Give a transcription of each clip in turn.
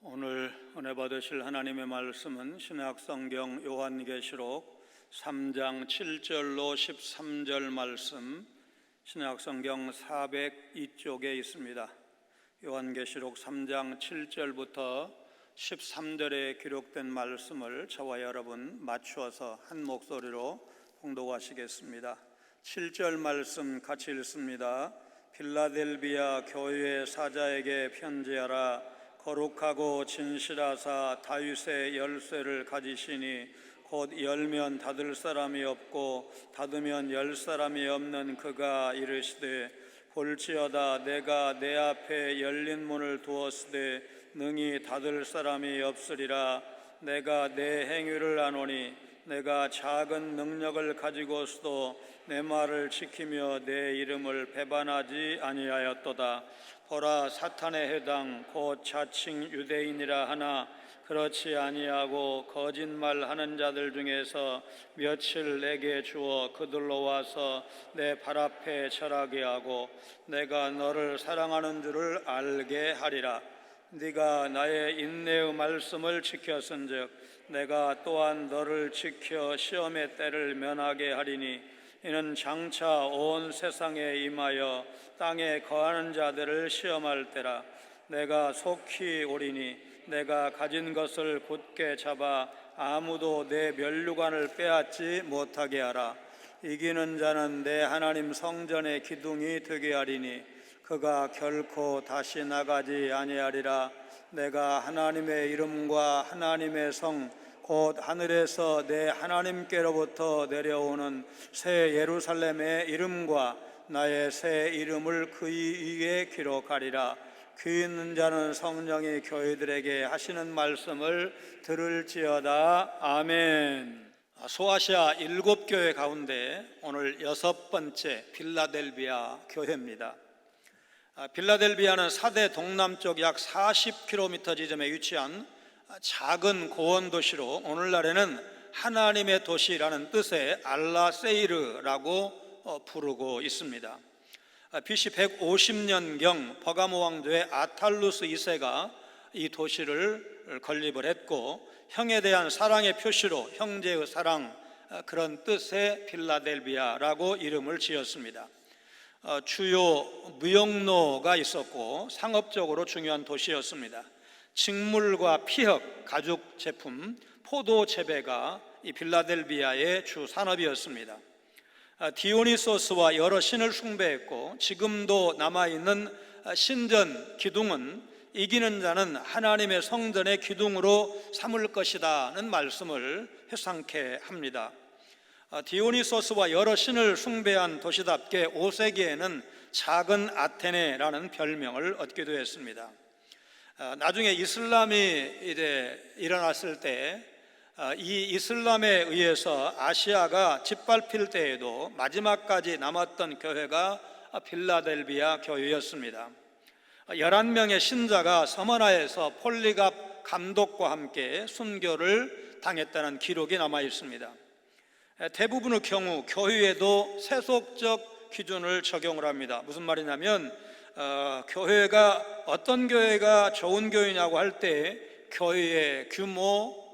오늘 은혜 받으실 하나님의 말씀은 신약성경 요한계시록 3장 7절로 13절 말씀, 신약성경 402쪽에 있습니다. 요한계시록 3장 7절부터 13절에 기록된 말씀을 저와 여러분 맞추어서 한 목소리로 봉독하시겠습니다. 7절 말씀 같이 읽습니다. 필라델비아 교회 사자에게 편지하라. 거룩하고 진실하사 다윗의 열쇠를 가지시니 곧 열면 닫을 사람이 없고 닫으면 열 사람이 없는 그가 이르시되, 볼지어다 내가 내 앞에 열린 문을 두었으되 능히 닫을 사람이 없으리라. 내가 내 행위를 아노니 내가 작은 능력을 가지고서도 내 말을 지키며 내 이름을 배반하지 아니하였도다. 보라, 사탄의 해당 곧 자칭 유대인이라 하나 그렇지 아니하고 거짓말하는 자들 중에서 며칠 내게 주어 그들로 와서 내 발 앞에 절하게 하고 내가 너를 사랑하는 줄을 알게 하리라. 네가 나의 인내의 말씀을 지켰은즉 내가 또한 너를 지켜 시험의 때를 면하게 하리니 이는 장차 온 세상에 임하여 땅에 거하는 자들을 시험할 때라. 내가 속히 오리니 내가 가진 것을 굳게 잡아 아무도 내 면류관을 빼앗지 못하게 하라. 이기는 자는 내 하나님 성전의 기둥이 되게 하리니 그가 결코 다시 나가지 아니하리라. 내가 하나님의 이름과 하나님의 성 곧 하늘에서 내 하나님께로부터 내려오는 새 예루살렘의 이름과 나의 새 이름을 그 위에 기록하리라. 귀 있는 자는 성령이 교회들에게 하시는 말씀을 들을지어다. 아멘. 소아시아 7교회 가운데 오늘 6번째 필라델비아 교회입니다. 필라델비아는 사대 동남쪽 약 40km 지점에 위치한 작은 고원 도시로 오늘날에는 하나님의 도시라는 뜻의 알라세이르라고 부르고 있습니다. BC 150년경 버가모 왕조의 아탈루스 2세가 이 도시를 건립을 했고, 형에 대한 사랑의 표시로 형제의 사랑, 그런 뜻의 필라델비아라고 이름을 지었습니다. 주요 무역로가 있었고 상업적으로 중요한 도시였습니다. 직물과 피혁, 가죽 제품, 포도 재배가 이 필라델비아의 주 산업이었습니다. 디오니소스와 여러 신을 숭배했고 지금도 남아있는 신전 기둥은 이기는 자는 하나님의 성전의 기둥으로 삼을 것이라는 말씀을 회상케 합니다. 디오니소스와 여러 신을 숭배한 도시답게 5세기에는 작은 아테네라는 별명을 얻기도 했습니다. 나중에 이슬람이 일어났을 때 이 이슬람에 의해서 아시아가 짓밟힐 때에도 마지막까지 남았던 교회가 필라델비아 교회였습니다. 11명의 신자가 서머나에서 폴리갑 감독과 함께 순교를 당했다는 기록이 남아 있습니다. 대부분의 경우 교회에도 세속적 기준을 적용을 합니다. 무슨 말이냐면 교회가 어떤 교회가 좋은 교회냐고 할 때 교회의 규모,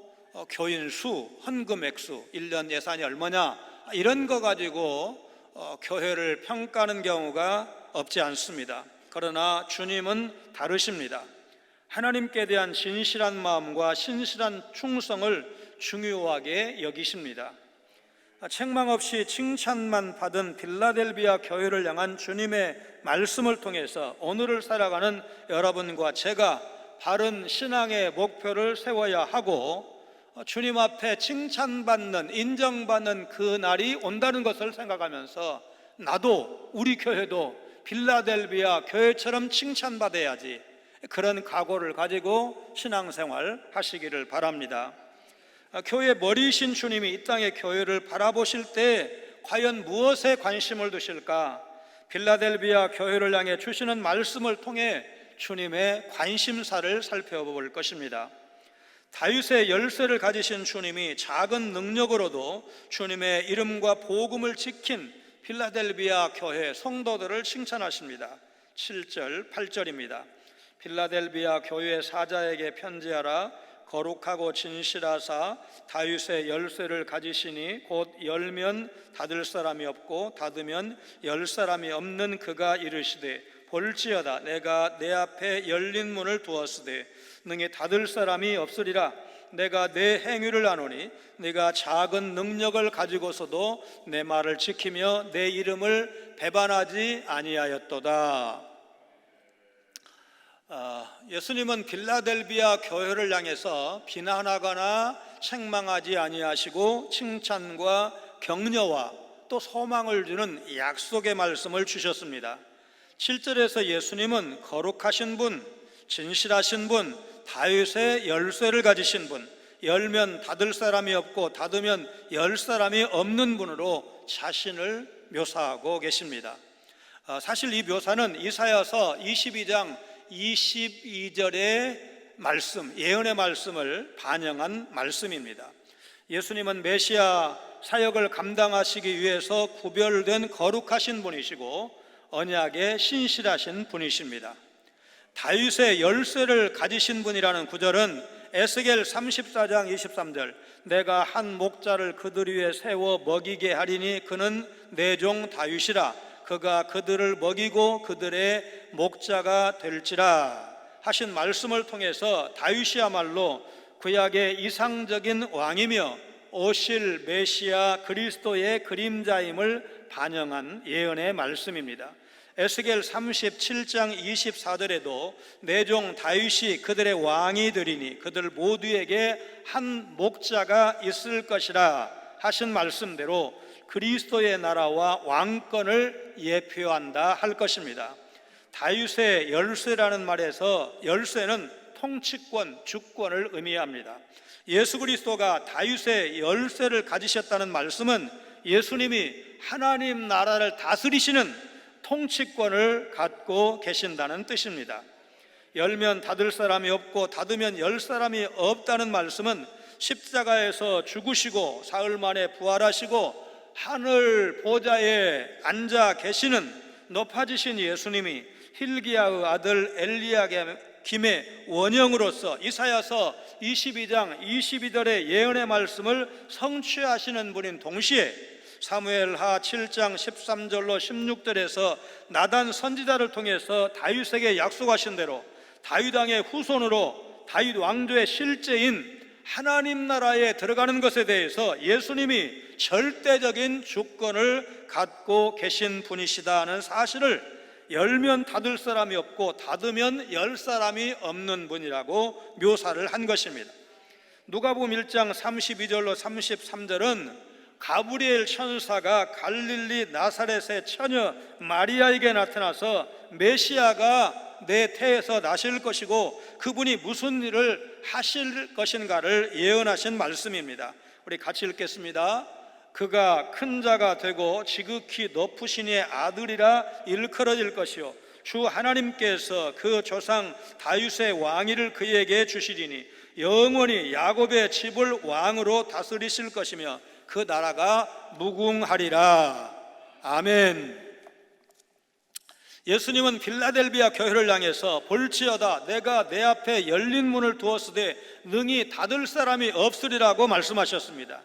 교인 수, 헌금 액수, 1년 예산이 얼마냐 이런 거 가지고 교회를 평가하는 경우가 없지 않습니다. 그러나 주님은 다르십니다. 하나님께 대한 진실한 마음과 신실한 충성을 중요하게 여기십니다. 책망 없이 칭찬만 받은 필라델비아 교회를 향한 주님의 말씀을 통해서 오늘을 살아가는 여러분과 제가 바른 신앙의 목표를 세워야 하고 주님 앞에 칭찬받는, 인정받는 그 날이 온다는 것을 생각하면서 나도, 우리 교회도 필라델비아 교회처럼 칭찬받아야지, 그런 각오를 가지고 신앙생활 하시기를 바랍니다. 교회 머리이신 주님이 이 땅의 교회를 바라보실 때 과연 무엇에 관심을 두실까? 필라델비아 교회를 향해 주시는 말씀을 통해 주님의 관심사를 살펴볼 것입니다. 다윗의 열쇠를 가지신 주님이 작은 능력으로도 주님의 이름과 복음을 지킨 필라델비아 교회 성도들을 칭찬하십니다. 7절, 8절입니다. 빌라델비아 교회 사자에게 편지하라. 거룩하고 진실하사 다윗의 열쇠를 가지시니 곧 열면 닫을 사람이 없고 닫으면 열 사람이 없는 그가 이르시되 볼지어다 내가 내 앞에 열린 문을 두었으되 능히 닫을 사람이 없으리라. 내가 내 행위를 아노니 네가 작은 능력을 가지고서도 내 말을 지키며 내 이름을 배반하지 아니하였도다. 예수님은 빌라델비아 교회를 향해서 비난하거나 책망하지 아니하시고 칭찬과 격려와 또 소망을 주는 약속의 말씀을 주셨습니다. 7절에서 예수님은 거룩하신 분, 진실하신 분, 다윗의 열쇠를 가지신 분, 열면 닫을 사람이 없고 닫으면 열 사람이 없는 분으로 자신을 묘사하고 계십니다. 사실 이 묘사는 이사야서 22장 22절의 말씀, 예언의 말씀을 반영한 말씀입니다. 예수님은 메시아 사역을 감당하시기 위해서 구별된 거룩하신 분이시고 언약에 신실하신 분이십니다. 다윗의 열쇠를 가지신 분이라는 구절은 에스겔 34장 23절 내가 한 목자를 그들 위에 세워 먹이게 하리니 그는 내 종 다윗이라. 그가 그들을 먹이고 그들의 목자가 될지라 하신 말씀을 통해서 다윗이야말로 구약의 이상적인 왕이며 오실 메시아 그리스도의 그림자임을 반영한 예언의 말씀입니다. 에스겔 37장 24절에도 내 종 다윗이 그들의 왕이 되리니 그들 모두에게 한 목자가 있을 것이라 하신 말씀대로 그리스도의 나라와 왕권을 예표한다 할 것입니다. 다윗의 열쇠라는 말에서 열쇠는 통치권, 주권을 의미합니다. 예수 그리스도가 다윗의 열쇠를 가지셨다는 말씀은 예수님이 하나님 나라를 다스리시는 통치권을 갖고 계신다는 뜻입니다. 열면 닫을 사람이 없고 닫으면 열 사람이 없다는 말씀은 십자가에서 죽으시고 사흘 만에 부활하시고 하늘 보좌에 앉아 계시는 높아지신 예수님이 힐기야의 아들 엘리야김의 원형으로서 이사야서 22장 22절의 예언의 말씀을 성취하시는 분인 동시에 사무엘하 7장 13절로 16절에서 나단 선지자를 통해서 다윗에게 약속하신 대로 다윗 왕의 후손으로 다윗 왕조의 실제인 하나님 나라에 들어가는 것에 대해서 예수님이 절대적인 주권을 갖고 계신 분이시다는 사실을 열면 닫을 사람이 없고 닫으면 열 사람이 없는 분이라고 묘사를 한 것입니다. 누가복음 1장 32절로 33절은 가브리엘 천사가 갈릴리 나사렛의 처녀 마리아에게 나타나서 메시아가 내 태에서 나실 것이고 그분이 무슨 일을 하실 것인가를 예언하신 말씀입니다. 우리 같이 읽겠습니다. 그가 큰 자가 되고 지극히 높으신 이의 아들이라 일컬어질 것이요 주 하나님께서 그 조상 다윗의 왕위를 그에게 주시리니 영원히 야곱의 집을 왕으로 다스리실 것이며 그 나라가 무궁하리라. 아멘. 예수님은 빌라델비아 교회를 향해서 볼지어다 내가 내 앞에 열린 문을 두었으되 능히 닫을 사람이 없으리라고 말씀하셨습니다.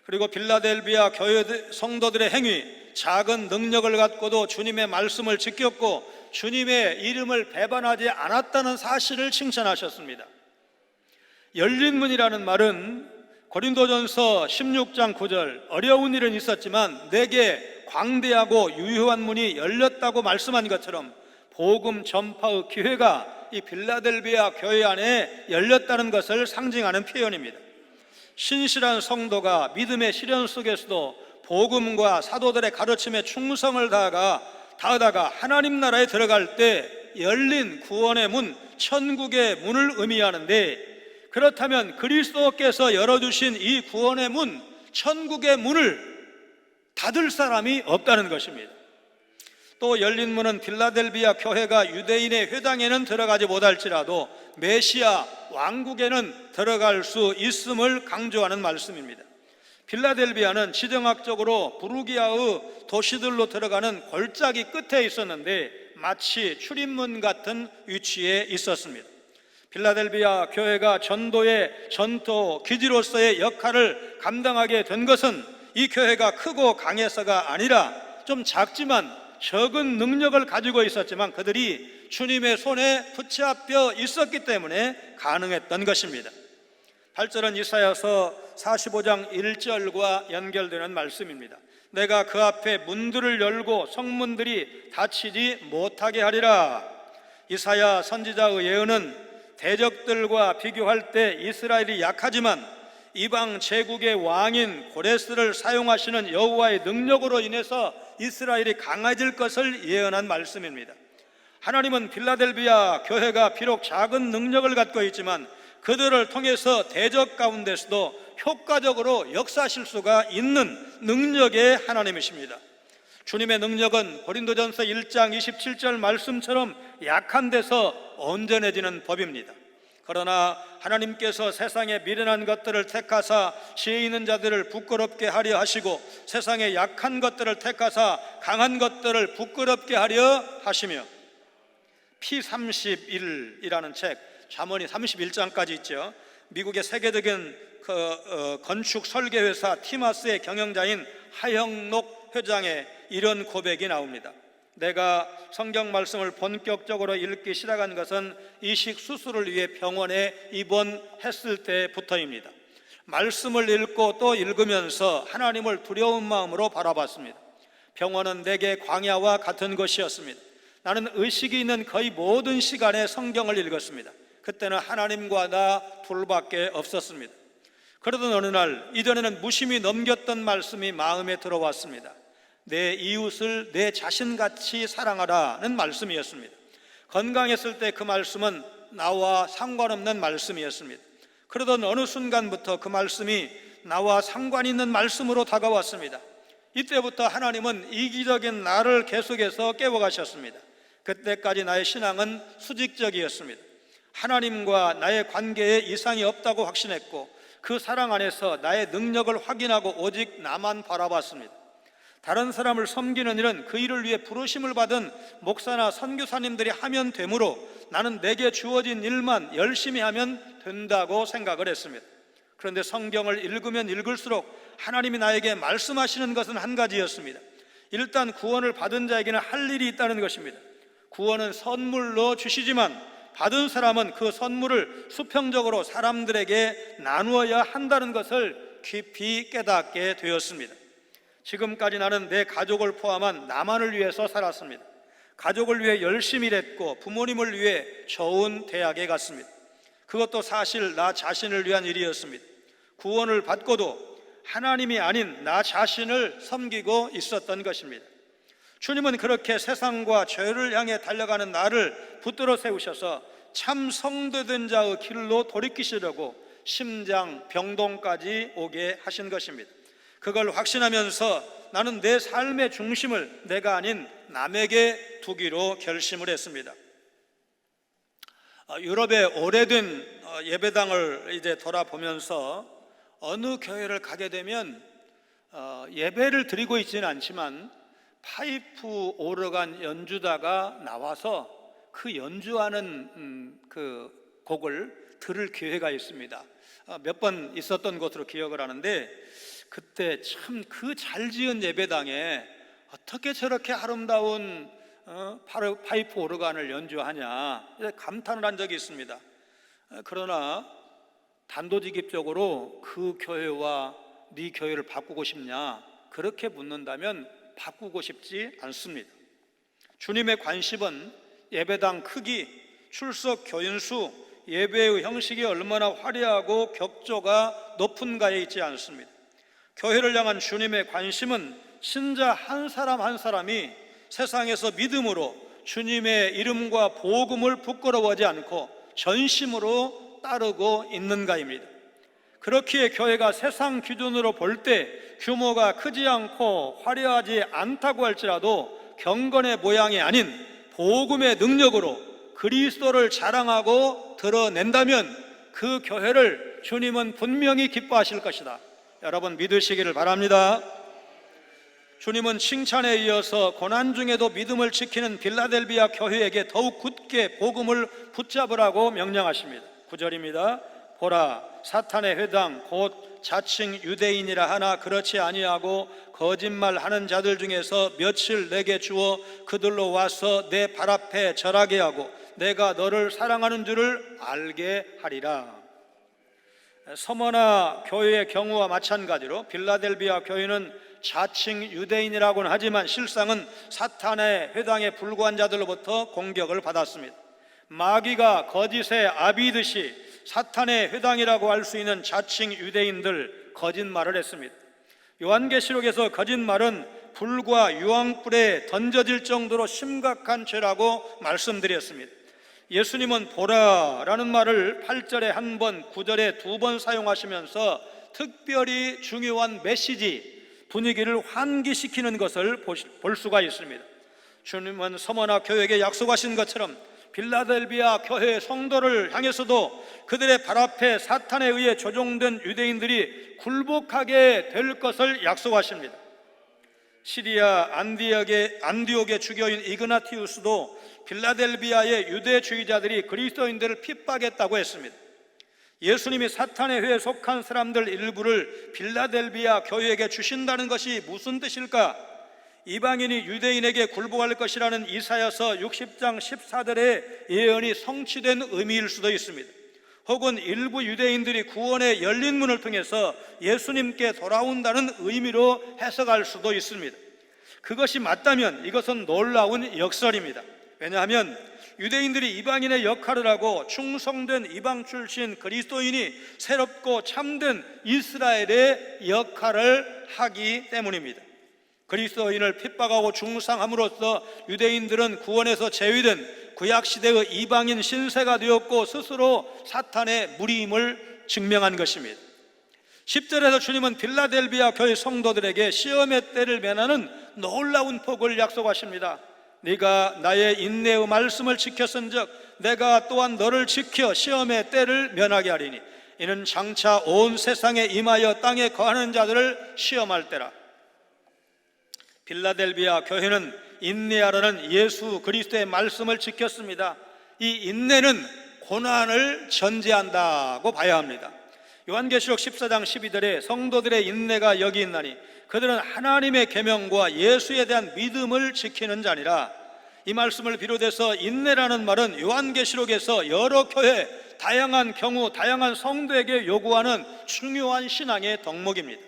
그리고 빌라델비아 교회 성도들의 행위, 작은 능력을 갖고도 주님의 말씀을 지켰고 주님의 이름을 배반하지 않았다는 사실을 칭찬하셨습니다. 열린 문이라는 말은 고린도전서 16장 9절 어려운 일은 있었지만 내게 광대하고 유효한 문이 열렸다고 말씀한 것처럼 복음 전파의 기회가 이 빌라델비아 교회 안에 열렸다는 것을 상징하는 표현입니다. 신실한 성도가 믿음의 시련 속에서도 복음과 사도들의 가르침에 충성을 다하다가 하나님 나라에 들어갈 때 열린 구원의 문, 천국의 문을 의미하는데 그렇다면 그리스도께서 열어주신 이 구원의 문, 천국의 문을 닫을 사람이 없다는 것입니다. 또 열린 문은 빌라델비아 교회가 유대인의 회당에는 들어가지 못할지라도 메시아 왕국에는 들어갈 수 있음을 강조하는 말씀입니다. 빌라델비아는 지정학적으로 부르기아의 도시들로 들어가는 골짜기 끝에 있었는데 마치 출입문 같은 위치에 있었습니다. 필라델비아 교회가 전도의 전도 기지로서의 역할을 감당하게 된 것은 이 교회가 크고 강해서가 아니라 좀 작지만 적은 능력을 가지고 있었지만 그들이 주님의 손에 붙잡혀 있었기 때문에 가능했던 것입니다. 8절은 이사야서 45장 1절과 연결되는 말씀입니다. 내가 그 앞에 문들을 열고 성문들이 닫히지 못하게 하리라. 이사야 선지자의 예언은 대적들과 비교할 때 이스라엘이 약하지만 이방 제국의 왕인 고레스를 사용하시는 여호와의 능력으로 인해서 이스라엘이 강해질 것을 예언한 말씀입니다. 하나님은 필라델비아 교회가 비록 작은 능력을 갖고 있지만 그들을 통해서 대적 가운데서도 효과적으로 역사하실 수가 있는 능력의 하나님이십니다. 주님의 능력은 고린도전서 1장 27절 말씀처럼 약한 데서 온전해지는 법입니다. 그러나 하나님께서 세상에 미련한 것들을 택하사 지혜 있는 자들을 부끄럽게 하려 하시고 세상에 약한 것들을 택하사 강한 것들을 부끄럽게 하려 하시며, P31이라는 책, 잠언이 31장까지 있죠. 미국의 세계적인 건축 설계회사 티마스의 경영자인 하영록 회장의 이런 고백이 나옵니다. 내가 성경 말씀을 본격적으로 읽기 시작한 것은 이식 수술을 위해 병원에 입원했을 때부터입니다. 말씀을 읽고 또 읽으면서 하나님을 두려운 마음으로 바라봤습니다. 병원은 내게 광야와 같은 것이었습니다. 나는 의식이 있는 거의 모든 시간에 성경을 읽었습니다. 그때는 하나님과 나 둘밖에 없었습니다. 그러던 어느 날 이전에는 무심히 넘겼던 말씀이 마음에 들어왔습니다. 내 이웃을 내 자신같이 사랑하라는 말씀이었습니다. 건강했을 때 그 말씀은 나와 상관없는 말씀이었습니다. 그러던 어느 순간부터 그 말씀이 나와 상관 있는 말씀으로 다가왔습니다. 이때부터 하나님은 이기적인 나를 계속해서 깨워가셨습니다. 그때까지 나의 신앙은 수직적이었습니다. 하나님과 나의 관계에 이상이 없다고 확신했고 그 사랑 안에서 나의 능력을 확인하고 오직 나만 바라봤습니다. 다른 사람을 섬기는 일은 그 일을 위해 부르심을 받은 목사나 선교사님들이 하면 되므로 나는 내게 주어진 일만 열심히 하면 된다고 생각을 했습니다. 그런데 성경을 읽으면 읽을수록 하나님이 나에게 말씀하시는 것은 한 가지였습니다. 일단 구원을 받은 자에게는 할 일이 있다는 것입니다. 구원은 선물로 주시지만 받은 사람은 그 선물을 수평적으로 사람들에게 나누어야 한다는 것을 깊이 깨닫게 되었습니다. 지금까지 나는 내 가족을 포함한 나만을 위해서 살았습니다. 가족을 위해 열심히 일했고 부모님을 위해 좋은 대학에 갔습니다. 그것도 사실 나 자신을 위한 일이었습니다. 구원을 받고도 하나님이 아닌 나 자신을 섬기고 있었던 것입니다. 주님은 그렇게 세상과 죄를 향해 달려가는 나를 붙들어 세우셔서 참 성도된 자의 길로 돌이키시려고 심장 병동까지 오게 하신 것입니다. 그걸 확신하면서 나는 내 삶의 중심을 내가 아닌 남에게 두기로 결심을 했습니다. 유럽의 오래된 예배당을 이제 돌아보면서 어느 교회를 가게 되면 예배를 드리고 있지는 않지만 파이프 오르간 연주자가 나와서 그 연주하는 그 곡을 들을 기회가 있습니다. 몇 번 있었던 것으로 기억을 하는데 그때 참 그 잘 지은 예배당에 어떻게 저렇게 아름다운 파이프 오르간을 연주하냐 감탄을 한 적이 있습니다. 그러나 단도직입적으로 그 교회와 네 교회를 바꾸고 싶냐 그렇게 묻는다면 바꾸고 싶지 않습니다. 주님의 관심은 예배당 크기, 출석 교인수, 예배의 형식이 얼마나 화려하고 격조가 높은가에 있지 않습니다. 교회를 향한 주님의 관심은 신자 한 사람 한 사람이 세상에서 믿음으로 주님의 이름과 복음을 부끄러워하지 않고 전심으로 따르고 있는가입니다. 그렇기에 교회가 세상 기준으로 볼 때 규모가 크지 않고 화려하지 않다고 할지라도 경건의 모양이 아닌 복음의 능력으로 그리스도를 자랑하고 드러낸다면 그 교회를 주님은 분명히 기뻐하실 것이다. 여러분 믿으시기를 바랍니다. 주님은 칭찬에 이어서 고난 중에도 믿음을 지키는 빌라델비아 교회에게 더욱 굳게 복음을 붙잡으라고 명령하십니다. 9절입니다. 보라, 사탄의 회당 곧 자칭 유대인이라 하나 그렇지 아니하고 거짓말하는 자들 중에서 며칠 내게 주어 그들로 와서 내 발 앞에 절하게 하고 내가 너를 사랑하는 줄을 알게 하리라. 서머나 교회의 경우와 마찬가지로 빌라델비아 교회는 자칭 유대인이라고는 하지만 실상은 사탄의 회당에 불과한 자들로부터 공격을 받았습니다. 마귀가 거짓의 아비듯이 사탄의 회당이라고 할 수 있는 자칭 유대인들 거짓말을 했습니다. 요한계시록에서 거짓말은 불과 유황불에 던져질 정도로 심각한 죄라고 말씀드렸습니다. 예수님은 보라라는 말을 8절에 한 번, 9절에 두 번 사용하시면서 특별히 중요한 메시지, 분위기를 환기시키는 것을 볼 수가 있습니다. 주님은 서머나 교회에게 약속하신 것처럼 빌라델비아 교회 성도를 향해서도 그들의 발 앞에 사탄에 의해 조종된 유대인들이 굴복하게 될 것을 약속하십니다. 시리아 안디옥의 주교인 이그나티우스도 빌라델비아의 유대주의자들이 그리스도인들을 핍박했다고 했습니다. 예수님이 사탄의 회에 속한 사람들 일부를 빌라델비아 교회에게 주신다는 것이 무슨 뜻일까? 이방인이 유대인에게 굴복할 것이라는 이사야서 60장 14절의 예언이 성취된 의미일 수도 있습니다. 혹은 일부 유대인들이 구원의 열린 문을 통해서 예수님께 돌아온다는 의미로 해석할 수도 있습니다. 그것이 맞다면 이것은 놀라운 역설입니다. 왜냐하면 유대인들이 이방인의 역할을 하고 충성된 이방 출신 그리스도인이 새롭고 참된 이스라엘의 역할을 하기 때문입니다. 그리스도인을 핍박하고 중상함으로써 유대인들은 구원에서 제외된 구약시대의 이방인 신세가 되었고 스스로 사탄의 무리임을 증명한 것입니다. 10절에서 주님은 빌라델비아 교회 성도들에게 시험의 때를 면하는 놀라운 복을 약속하십니다. 네가 나의 인내의 말씀을 지켰은즉 내가 또한 너를 지켜 시험의 때를 면하게 하리니 이는 장차 온 세상에 임하여 땅에 거하는 자들을 시험할 때라. 빌라델비아 교회는 인내하라는 예수 그리스도의 말씀을 지켰습니다. 이 인내는 고난을 전제한다고 봐야 합니다. 요한계시록 14장 12절에 성도들의 인내가 여기 있나니 그들은 하나님의 계명과 예수에 대한 믿음을 지키는 자니라. 이 말씀을 비롯해서 인내라는 말은 요한계시록에서 여러 교회, 다양한 경우, 다양한 성도에게 요구하는 중요한 신앙의 덕목입니다.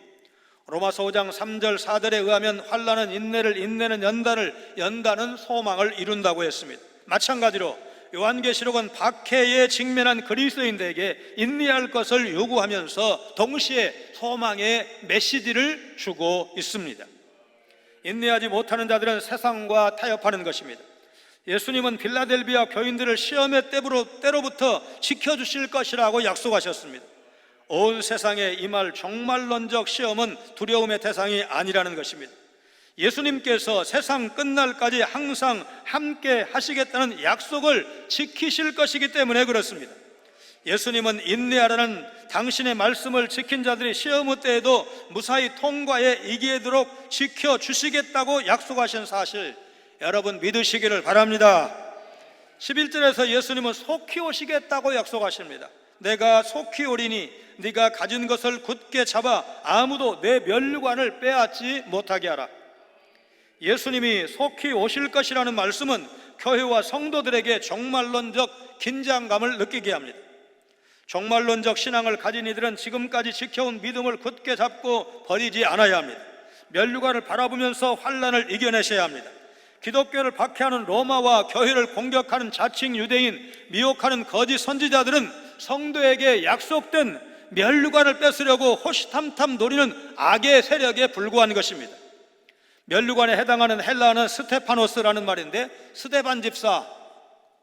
로마서 5장 3절 4절에 의하면 환난은 인내를, 인내는 연단을, 연단은 소망을 이룬다고 했습니다. 마찬가지로 요한계시록은 박해에 직면한 그리스도인들에게 인내할 것을 요구하면서 동시에 소망의 메시지를 주고 있습니다. 인내하지 못하는 자들은 세상과 타협하는 것입니다. 예수님은 빌라델비아 교인들을 시험의 때로부터 지켜주실 것이라고 약속하셨습니다. 온 세상에 임할 종말론적 시험은 두려움의 대상이 아니라는 것입니다. 예수님께서 세상 끝날까지 항상 함께 하시겠다는 약속을 지키실 것이기 때문에 그렇습니다. 예수님은 인내하라는 당신의 말씀을 지킨 자들이 시험의 때에도 무사히 통과에 이기도록 지켜주시겠다고 약속하신 사실 여러분 믿으시기를 바랍니다. 11절에서 예수님은 속히 오시겠다고 약속하십니다. 내가 속히 오리니 네가 가진 것을 굳게 잡아 아무도 내 면류관을 빼앗지 못하게 하라. 예수님이 속히 오실 것이라는 말씀은 교회와 성도들에게 종말론적 긴장감을 느끼게 합니다. 종말론적 신앙을 가진 이들은 지금까지 지켜온 믿음을 굳게 잡고 버리지 않아야 합니다. 면류관을 바라보면서 환난을 이겨내셔야 합니다. 기독교를 박해하는 로마와 교회를 공격하는 자칭 유대인, 미혹하는 거짓 선지자들은 성도에게 약속된 면류관을 뺏으려고 호시탐탐 노리는 악의 세력에 불과한 것입니다. 면류관에 해당하는 헬라어는 스테파노스라는 말인데 스데반 집사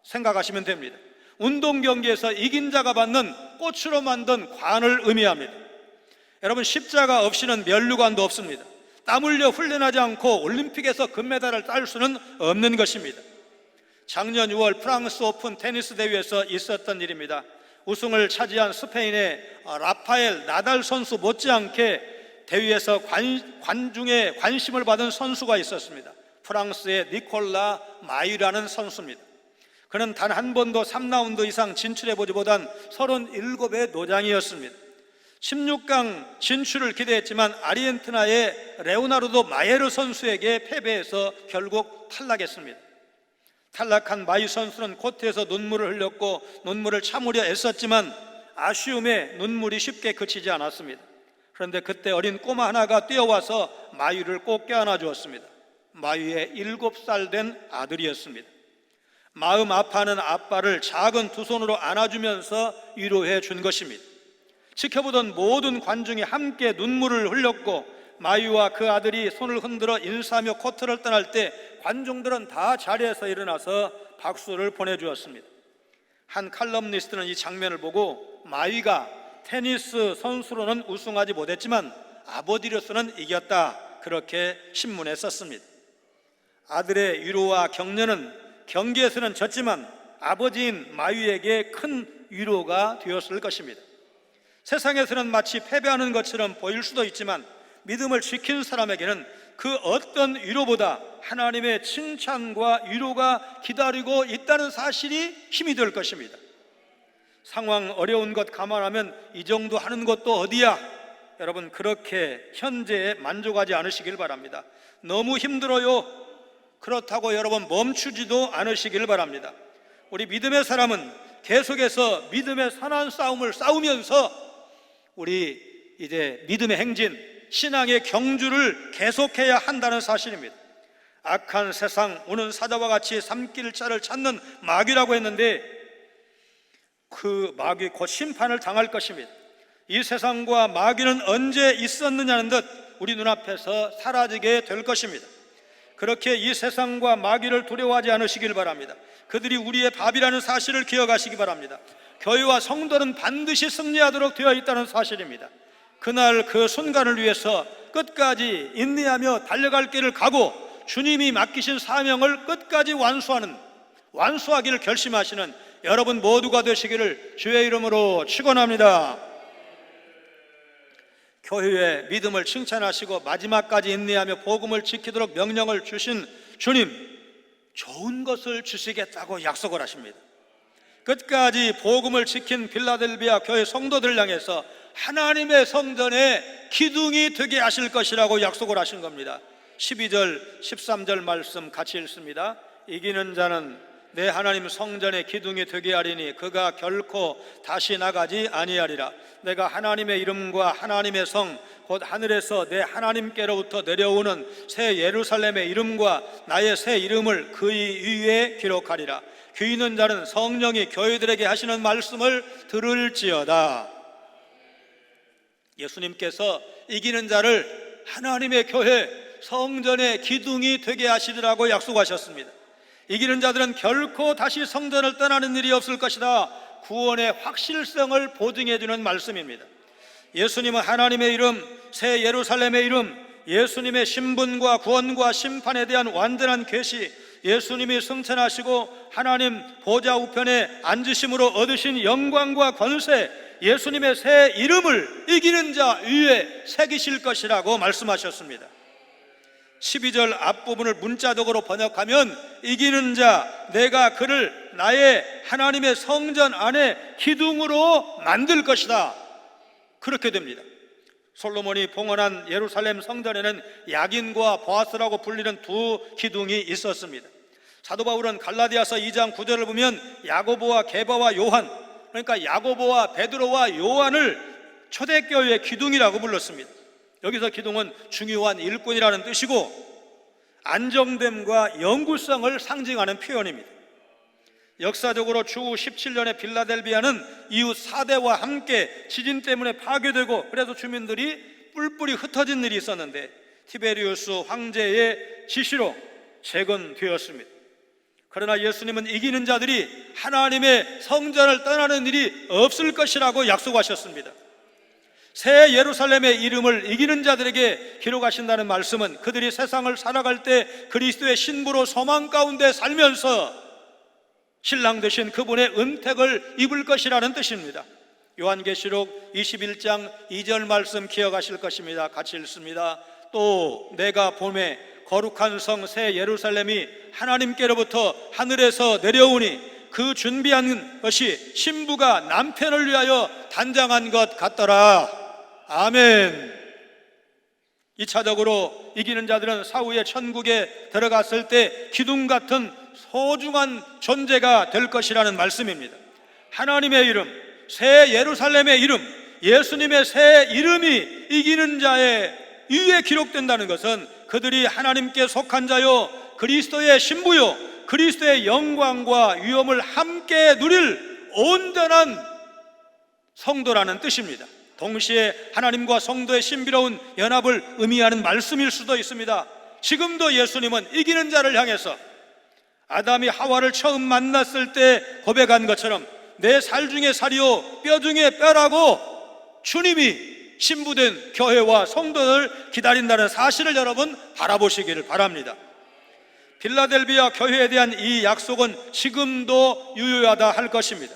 생각하시면 됩니다. 운동 경기에서 이긴 자가 받는 꽃으로 만든 관을 의미합니다. 여러분 십자가 없이는 면류관도 없습니다. 땀 흘려 훈련하지 않고 올림픽에서 금메달을 딸 수는 없는 것입니다. 작년 6월 프랑스 오픈 테니스 대회에서 있었던 일입니다. 우승을 차지한 스페인의 라파엘 나달 선수 못지않게 대회에서 관중의 관심을 받은 선수가 있었습니다. 프랑스의 니콜라 마유라는 선수입니다. 그는 단 한 번도 3라운드 이상 진출해보지보단 37의 노장이었습니다. 16강 진출을 기대했지만 아르헨티나의 레오나르도 마예르 선수에게 패배해서 결국 탈락했습니다. 탈락한 마유 선수는 코트에서 눈물을 흘렸고 눈물을 참으려 애썼지만 아쉬움에 눈물이 쉽게 그치지 않았습니다. 그런데 그때 어린 꼬마 하나가 뛰어와서 마유를 꼭 껴안아 주었습니다. 마유의 7살 된 아들이었습니다. 마음 아파하는 아빠를 작은 두 손으로 안아주면서 위로해 준 것입니다. 지켜보던 모든 관중이 함께 눈물을 흘렸고 마유와 그 아들이 손을 흔들어 인사하며 코트를 떠날 때 관중들은 다 자리에서 일어나서 박수를 보내주었습니다. 한 칼럼니스트는 이 장면을 보고 마유가 테니스 선수로는 우승하지 못했지만 아버지로서는 이겼다, 그렇게 신문에 썼습니다. 아들의 위로와 격려는 경기에서는 졌지만 아버지인 마유에게 큰 위로가 되었을 것입니다. 세상에서는 마치 패배하는 것처럼 보일 수도 있지만 믿음을 지킨 사람에게는 그 어떤 위로보다 하나님의 칭찬과 위로가 기다리고 있다는 사실이 힘이 될 것입니다. 상황 어려운 것 감안하면 이 정도 하는 것도 어디야? 여러분, 그렇게 현재에 만족하지 않으시길 바랍니다. 너무 힘들어요. 그렇다고 여러분 멈추지도 않으시길 바랍니다. 우리 믿음의 사람은 계속해서 믿음의 선한 싸움을 싸우면서 우리 이제 믿음의 행진, 신앙의 경주를 계속해야 한다는 사실입니다. 악한 세상, 오는 사자와 같이 삼킬 자를 찾는 마귀라고 했는데 그 마귀 곧 심판을 당할 것입니다. 이 세상과 마귀는 언제 있었느냐는 듯 우리 눈앞에서 사라지게 될 것입니다. 그렇게 이 세상과 마귀를 두려워하지 않으시길 바랍니다. 그들이 우리의 밥이라는 사실을 기억하시기 바랍니다. 교회와 성도는 반드시 승리하도록 되어 있다는 사실입니다. 그날 그 순간을 위해서 끝까지 인내하며 달려갈 길을 가고 주님이 맡기신 사명을 끝까지 완수하기를 결심하시는 여러분 모두가 되시기를 주의 이름으로 축원합니다. 교회의 믿음을 칭찬하시고 마지막까지 인내하며 복음을 지키도록 명령을 주신 주님, 좋은 것을 주시겠다고 약속을 하십니다. 끝까지 복음을 지킨 빌라델비아 교회 성도들을 향해서 하나님의 성전의 기둥이 되게 하실 것이라고 약속을 하신 겁니다. 12절 13절 말씀 같이 읽습니다. 이기는 자는 내 하나님 성전의 기둥이 되게 하리니 그가 결코 다시 나가지 아니하리라. 내가 하나님의 이름과 하나님의 성 곧 하늘에서 내 하나님께로부터 내려오는 새 예루살렘의 이름과 나의 새 이름을 그의 위에 기록하리라. 귀 있는 자는 성령이 교회들에게 하시는 말씀을 들을지어다. 예수님께서 이기는 자를 하나님의 교회 성전의 기둥이 되게 하시리라고 약속하셨습니다. 이기는 자들은 결코 다시 성전을 떠나는 일이 없을 것이다. 구원의 확실성을 보증해 주는 말씀입니다. 예수님은 하나님의 이름, 새 예루살렘의 이름, 예수님의 신분과 구원과 심판에 대한 완전한 계시, 예수님이 승천하시고 하나님 보좌 우편에 앉으심으로 얻으신 영광과 권세, 예수님의 새 이름을 이기는 자 위에 새기실 것이라고 말씀하셨습니다. 12절 앞부분을 문자적으로 번역하면 이기는 자, 내가 그를 나의 하나님의 성전 안에 기둥으로 만들 것이다, 그렇게 됩니다. 솔로몬이 봉헌한 예루살렘 성전에는 야긴과 보아스라고 불리는 두 기둥이 있었습니다. 사도 바울은 갈라디아서 2장 9절을 보면 야고보와 게바와 요한, 그러니까 야고보와 베드로와 요한을 초대교회의 기둥이라고 불렀습니다. 여기서 기둥은 중요한 일꾼이라는 뜻이고 안정됨과 영구성을 상징하는 표현입니다. 역사적으로 주 17년에 빌라델비아는 이후 4대와 함께 지진 때문에 파괴되고 그래서 주민들이 뿔뿔이 흩어진 일이 있었는데 티베리우스 황제의 지시로 재건되었습니다. 그러나 예수님은 이기는 자들이 하나님의 성전을 떠나는 일이 없을 것이라고 약속하셨습니다. 새 예루살렘의 이름을 이기는 자들에게 기록하신다는 말씀은 그들이 세상을 살아갈 때 그리스도의 신부로 소망 가운데 살면서 신랑 되신 그분의 은택을 입을 것이라는 뜻입니다. 요한계시록 21장 2절 말씀 기억하실 것입니다. 같이 읽습니다. 또 내가 보매 거룩한 성 새 예루살렘이 하나님께로부터 하늘에서 내려오니 그 준비한 것이 신부가 남편을 위하여 단장한 것 같더라. 아멘. 2차적으로 이기는 자들은 사후에 천국에 들어갔을 때 기둥 같은 소중한 존재가 될 것이라는 말씀입니다. 하나님의 이름, 새 예루살렘의 이름, 예수님의 새 이름이 이기는 자의 위에 기록된다는 것은 그들이 하나님께 속한 자요, 그리스도의 신부요, 그리스도의 영광과 위엄을 함께 누릴 온전한 성도라는 뜻입니다. 동시에 하나님과 성도의 신비로운 연합을 의미하는 말씀일 수도 있습니다. 지금도 예수님은 이기는 자를 향해서 아담이 하와를 처음 만났을 때 고백한 것처럼 내 살 중에 살이요 뼈 중에 뼈라고 주님이 신부된 교회와 성도를 기다린다는 사실을 여러분 바라보시기를 바랍니다. 필라델비아 교회에 대한 이 약속은 지금도 유효하다 할 것입니다.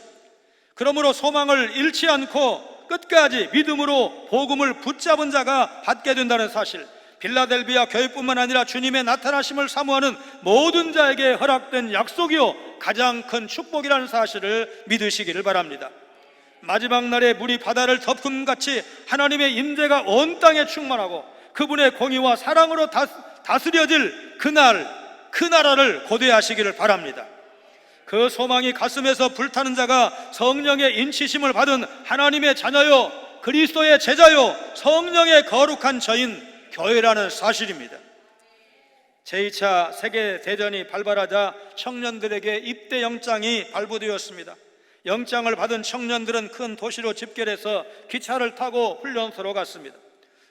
그러므로 소망을 잃지 않고 끝까지 믿음으로 복음을 붙잡은 자가 받게 된다는 사실, 필라델비아 교회뿐만 아니라 주님의 나타나심을 사모하는 모든 자에게 허락된 약속이요 가장 큰 축복이라는 사실을 믿으시기를 바랍니다. 마지막 날에 물이 바다를 덮음같이 하나님의 임재가 온 땅에 충만하고 그분의 공의와 사랑으로 다스려질 그날, 그 나라를 고대하시기를 바랍니다. 그 소망이 가슴에서 불타는 자가 성령의 인치심을 받은 하나님의 자녀요, 그리스도의 제자요, 성령의 거룩한 저인 교회라는 사실입니다. 제2차 세계대전이 발발하자 청년들에게 입대 영장이 발부되었습니다. 영장을 받은 청년들은 큰 도시로 집결해서 기차를 타고 훈련소로 갔습니다.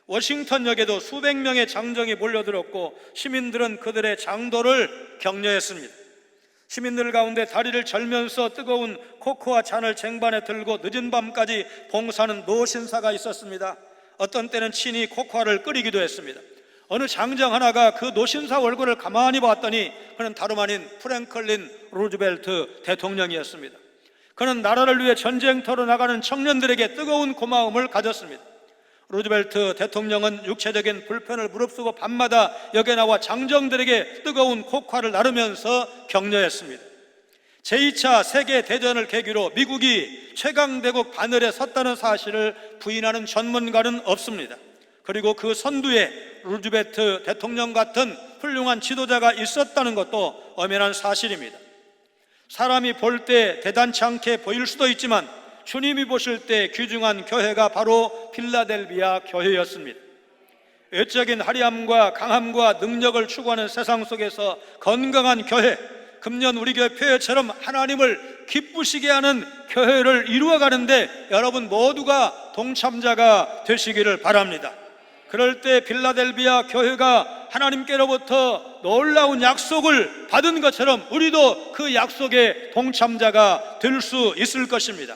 워싱턴역에도 수백 명의 장정이 몰려들었고 시민들은 그들의 장도를 격려했습니다. 시민들 가운데 다리를 절면서 뜨거운 코코아 잔을 쟁반에 들고 늦은 밤까지 봉사하는 노신사가 있었습니다. 어떤 때는 친히 코코아를 끓이기도 했습니다. 어느 장정 하나가 그 노신사 얼굴을 가만히 봤더니 그는 다름 아닌 프랭클린 루즈벨트 대통령이었습니다. 그는 나라를 위해 전쟁터로 나가는 청년들에게 뜨거운 고마움을 가졌습니다. 루즈벨트 대통령은 육체적인 불편을 무릅쓰고 밤마다 역에 나와 장정들에게 뜨거운 코코아를 나르면서 격려했습니다. 제2차 세계대전을 계기로 미국이 최강대국 바늘에 섰다는 사실을 부인하는 전문가는 없습니다. 그리고 그 선두에 루즈벨트 대통령 같은 훌륭한 지도자가 있었다는 것도 엄연한 사실입니다. 사람이 볼 때 대단치 않게 보일 수도 있지만 주님이 보실 때 귀중한 교회가 바로 필라델비아 교회였습니다. 외적인 화려함과 강함과 능력을 추구하는 세상 속에서 건강한 교회, 금년 우리 교회 표회처럼 하나님을 기쁘시게 하는 교회를 이루어가는데 여러분 모두가 동참자가 되시기를 바랍니다. 그럴 때 필라델비아 교회가 하나님께로부터 놀라운 약속을 받은 것처럼 우리도 그 약속의 동참자가 될 수 있을 것입니다.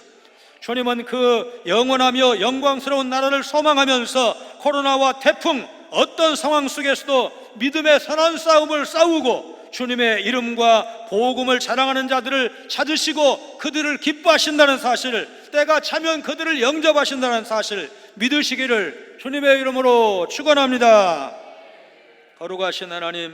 주님은 그 영원하며 영광스러운 나라를 소망하면서 코로나와 태풍 어떤 상황 속에서도 믿음의 선한 싸움을 싸우고 주님의 이름과 복음을 자랑하는 자들을 찾으시고 그들을 기뻐하신다는 사실을, 때가 차면 그들을 영접하신다는 사실을 믿으시기를 주님의 이름으로 축원합니다. 거룩하신 하나님,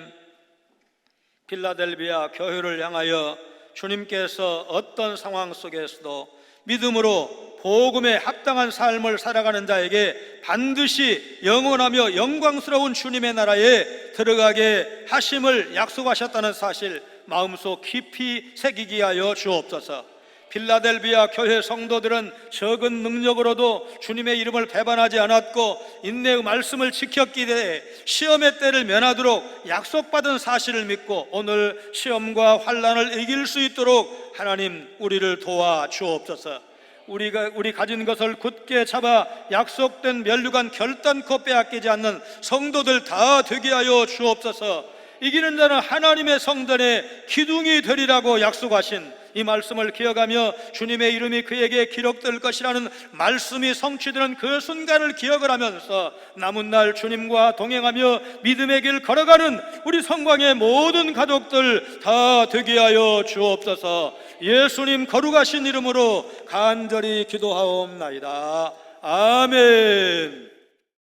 필라델비아 교회를 향하여 주님께서 어떤 상황 속에서도 믿음으로 복음에 합당한 삶을 살아가는 자에게 반드시 영원하며 영광스러운 주님의 나라에 들어가게 하심을 약속하셨다는 사실 마음속 깊이 새기게 하여 주옵소서. 필라델비아 교회 성도들은 적은 능력으로도 주님의 이름을 배반하지 않았고 인내의 말씀을 지켰기에 대해 시험의 때를 면하도록 약속받은 사실을 믿고 오늘 시험과 환난을 이길 수 있도록 하나님 우리를 도와 주옵소서. 우리 가진 것을 굳게 잡아 약속된 면류관 결단코 빼앗기지 않는 성도들 다 되게 하여 주옵소서. 이기는 자는 하나님의 성전에 기둥이 되리라고 약속하신 이 말씀을 기억하며 주님의 이름이 그에게 기록될 것이라는 말씀이 성취되는 그 순간을 기억을 하면서 남은 날 주님과 동행하며 믿음의 길 걸어가는 우리 성광의 모든 가족들 다 되게 하여 주옵소서. 예수님 거룩하신 이름으로 간절히 기도하옵나이다. 아멘.